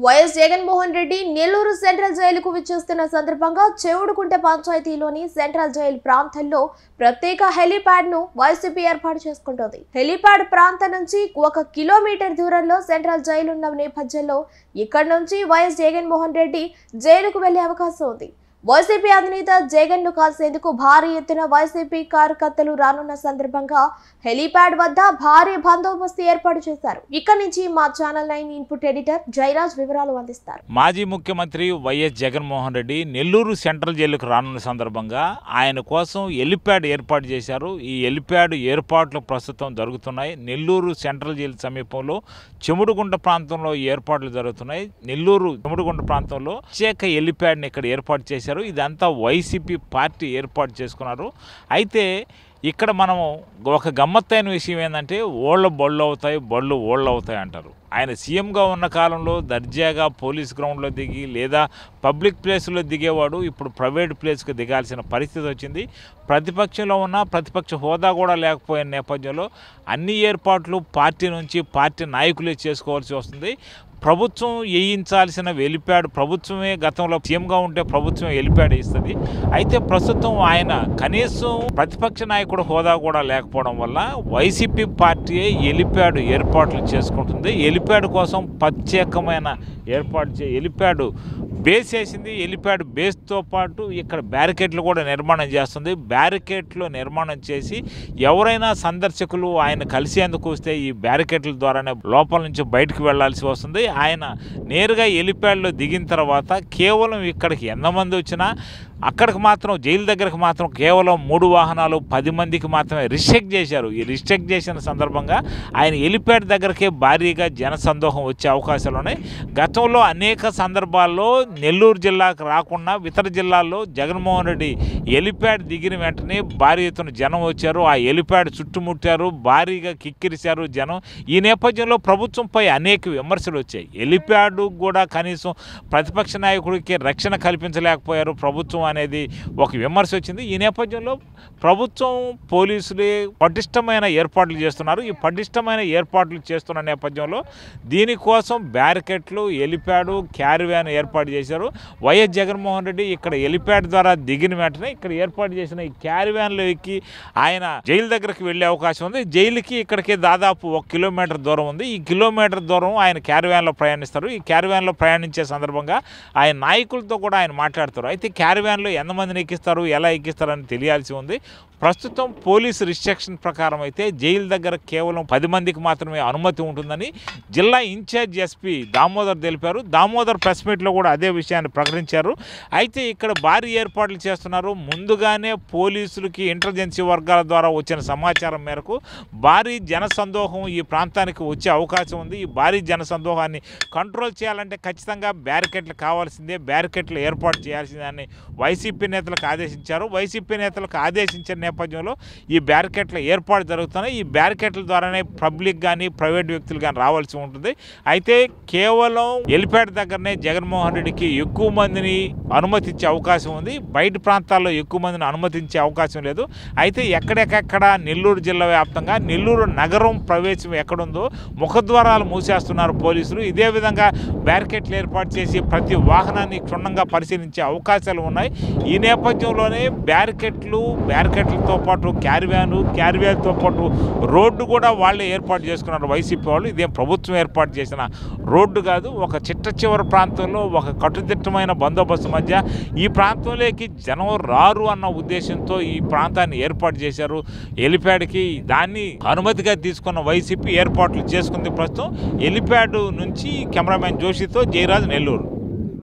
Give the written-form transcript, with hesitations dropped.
YS Jaganmohan Reddy Nellore central జైలుకు విచ్చేస్తున్న సందర్భంగా చెవుడుకుంట పంచాయతీలోని central jail ప్రాంతంలో ప్రత్యేక హెలీప్యాడ్ ను వైసీపీ ఏర్పాటు చేసుకుంటోంది. హెలీప్యాడ్ ప్రాంతం నుంచి 1 కిలోమీటర్ దూరంలో సెంట్రల్ జైలు ఉన్న నేపథ్యంలో ఇక్కడి నుంచి వైఎస్ జగన్మోహన్ రెడ్డి జైలుకు వెళ్లే అవకాశం ఉంది. వైసీపీ అధినేత జగన్ ను కలిసేందుకు భారీ ఎత్తున వైసీపీ కార్యకర్తలు రానున్న సందర్భంగా హెలీప్యాడ్ వద్ద భారీ బందోబస్తు ఏర్పాటు చేశారు. ఇక్కడి నుంచి మా ఛానల్ 9 ఇన్పుట్ ఎడిటర్ జయరాజ్ వివరాలు అందిస్తారు. మాజీ ముఖ్యమంత్రి వైఎస్ జగన్మోహన్ రెడ్డి నెల్లూరు సెంట్రల్ జైలుకు రానున్న సందర్భంగా ఆయన కోసం హెలీప్యాడ్ ఏర్పాటు చేశారు. ఈ హెలీప్యాడ్ ఏర్పాట్లు ప్రస్తుతం జరుగుతున్నాయి. నెల్లూరు సెంట్రల్ జైలు సమీపంలో చెముడుగుంట ప్రాంతంలో ఏర్పాట్లు జరుగుతున్నాయి. నెల్లూరు చెముడుగుంట ప్రాంతంలో ప్రత్యేక హెలీప్యాడ్ని ఇక్కడ ఏర్పాటు చేశారు. ఇదంతా వైసీపీ పార్టీ ఏర్పాటు చేసుకున్నారు. అయితే ఇక్కడ మనము ఒక గమ్మత్తైన విషయం ఏంటంటే ఓళ్ళ బళ్ళు అవుతాయి, బళ్ళు ఓళ్ళు అవుతాయి అంటారు. ఆయన సీఎంగా ఉన్న కాలంలో దర్జాగా పోలీస్ గ్రౌండ్లో దిగి లేదా పబ్లిక్ ప్లేస్లో దిగేవాడు. ఇప్పుడు ప్రైవేట్ ప్లేస్కి దిగాల్సిన పరిస్థితి వచ్చింది. ప్రతిపక్షంలో ఉన్న ప్రతిపక్ష హోదా కూడా లేకపోయిన నేపథ్యంలో అన్ని ఏర్పాట్లు పార్టీ నుంచి పార్టీ నాయకులే చేసుకోవాల్సి వస్తుంది. ప్రభుత్వం వేయించాల్సిన హెలీప్యాడ్ ప్రభుత్వమే గతంలో సీఎంగా ఉంటే ప్రభుత్వం హెలీప్యాడ్ ఇస్తుంది. అయితే ప్రస్తుతం ఆయన కనీసం ప్రతిపక్ష నాయకుడు హోదా కూడా లేకపోవడం వల్ల వైసీపీ పార్టీ హెలీప్యాడ్ ఏర్పాట్లు చేసుకుంటుంది. హెలీప్యాడ్ కోసం ప్రత్యేకమైన హెలీప్యాడ్ బేస్ వేసింది. హెలీప్యాడ్ బేస్తో పాటు ఇక్కడ బ్యారికేడ్లు కూడా నిర్మాణం చేస్తుంది. బ్యారికేడ్లు నిర్మాణం చేసి ఎవరైనా సందర్శకులు ఆయన కలిసేందుకు వస్తే ఈ బ్యారికేడ్ల ద్వారానే లోపల నుంచి బయటకు వెళ్లాల్సి వస్తుంది. ఆయన నేరుగా హెలీప్యాడ్లో దిగిన తర్వాత కేవలం ఇక్కడికి ఎంతమంది వచ్చినా అక్కడికి మాత్రం జైలు దగ్గరకు మాత్రం కేవలం 3 వాహనాలు 10 మందికి మాత్రమే రిస్ట్రిక్ట్ చేశారు. ఈ రిస్ట్రిక్ట్ చేసిన సందర్భంగా ఆయన హెలీప్యాడ్ దగ్గరకే భారీగా జనసందోహం వచ్చే అవకాశాలు ఉన్నాయి. గతంలో అనేక సందర్భాల్లో నెల్లూరు జిల్లాకు రాకుండా ఇతర జిల్లాల్లో జగన్మోహన్ రెడ్డి హెలీప్యాడ్ దిగిన వెంటనే భారీ ఎత్తున జనం వచ్చారు. ఆ హెలీప్యాడ్ చుట్టుముట్టారు, భారీగా కిక్కిరిశారు జనం. ఈ నేపథ్యంలో ప్రభుత్వంపై అనేక విమర్శలు వచ్చాయి. హెలీప్యాడ్ కూడా కనీసం ప్రతిపక్ష నాయకుడికి రక్షణ కల్పించలేకపోయారు ప్రభుత్వం అనేది ఒక విమర్శ వచ్చింది. ఈ నేపథ్యంలో ప్రభుత్వం పోలీసులే పటిష్టమైన ఏర్పాట్లు చేస్తున్నారు. ఈ పటిష్టమైన ఏర్పాట్లు చేస్తున్న నేపథ్యంలో దీనికోసం బ్యారికేడ్లు, హెలీప్యాడ్, క్యారివ్యాన్ ఏర్పాటు చేశారు. వైఎస్ జగన్మోహన్ రెడ్డి ఇక్కడ హెలీప్యాడ్ ద్వారా దిగిన వెంటనే ఇక్కడ ఏర్పాటు చేసిన ఈ క్యారివ్యాన్లో ఎక్కి ఆయన జైలు దగ్గరికి వెళ్ళే అవకాశం ఉంది. జైలుకి ఇక్కడికి దాదాపు 1 కిలోమీటర్ దూరం ఉంది. ఈ కిలోమీటర్ దూరం ఆయన క్యారివ్యాన్లో ప్రయాణిస్తారు. ఈ క్యారివ్యాన్లో ప్రయాణించే సందర్భంగా ఆయన నాయకులతో కూడా ఆయన మాట్లాడతారు. అయితే క్యారివ్యాన్లో ఎంతమందిని ఎక్కిస్తారు, ఎలా ఎక్కిస్తారని తెలియాల్సి ఉంది. ప్రస్తుతం పోలీసు రిస్ట్రిక్షన్ ప్రకారం అయితే జైలు దగ్గర కేవలం 10 మందికి మాత్రమే అనుమతి ఉంటుందని జిల్లా ఇన్ఛార్జ్ ఎస్పీ దామోదర్ తెలిపారు. దామోదర్ ప్రెస్ మీట్లో కూడా అదే విషయాన్ని ప్రకటించారు. అయితే ఇక్కడ భారీ ఏర్పాట్లు చేస్తున్నారు. ముందుగానే పోలీసులకి ఇంటెలిజెన్సీ వర్గాల ద్వారా వచ్చిన సమాచారం మేరకు భారీ జనసందోహం ఈ ప్రాంతానికి వచ్చే అవకాశం ఉంది. ఈ భారీ జనసందోహాన్ని కంట్రోల్ చేయాలంటే ఖచ్చితంగా బ్యారికేడ్లు కావాల్సిందే, బ్యారికేడ్లు ఏర్పాటు చేయాల్సిందే అని వైసీపీ నేతలకు ఆదేశించారు. వైసీపీ నేతలకు ఆదేశించిన నేపథ్యంలో ఈ బ్యారికేడ్ల ఏర్పాటు జరుగుతున్నాయి. ఈ బ్యారికేడ్ల ద్వారానే పబ్లిక్ కానీ ప్రైవేట్ వ్యక్తులు కానీ రావాల్సి ఉంటుంది. అయితే కేవలం హెలీప్యాడ్ దగ్గరనే జగన్మోహన్ రెడ్డికి ఎక్కువ మందిని అనుమతించే అవకాశం ఉంది. బయట ప్రాంతాల్లో ఎక్కువ మందిని అనుమతించే అవకాశం లేదు. అయితే ఎక్కడెక్కడ నెల్లూరు జిల్లా వ్యాప్తంగా నెల్లూరు నగరం ప్రవేశం ఎక్కడుందో ముఖద్వారాలు మూసేస్తున్నారు పోలీసులు. ఇదే విధంగా బ్యారికేడ్లు ఏర్పాటు చేసి ప్రతి వాహనాన్ని క్షుణ్ణంగా పరిశీలించే అవకాశాలు ఉన్నాయి. ఈ నేపథ్యంలోనే బ్యారికేడ్లతో పాటు క్యారివ్యాన్తో పాటు రోడ్డు కూడా వాళ్ళే ఏర్పాటు చేసుకున్నారు వైసీపీ వాళ్ళు. ఇదేం ప్రభుత్వం ఏర్పాటు చేసిన రోడ్డు కాదు. ఒక చిట్ట ప్రాంతంలో ఒక కట్టుదిట్టమైన బందోబస్తు మధ్య ఈ ప్రాంతంలోకి జనం రారు అన్న ఉద్దేశంతో ఈ ప్రాంతాన్ని ఏర్పాటు చేశారు. హెలీప్యాడ్కి దాన్ని అనుమతిగా తీసుకున్న వైసీపీ ఏర్పాట్లు చేసుకుంది. ప్రస్తుతం హెలీప్యాడ్ నుంచి కెమెరామెన్ జోషితో జయరాజ్, నెల్లూరు.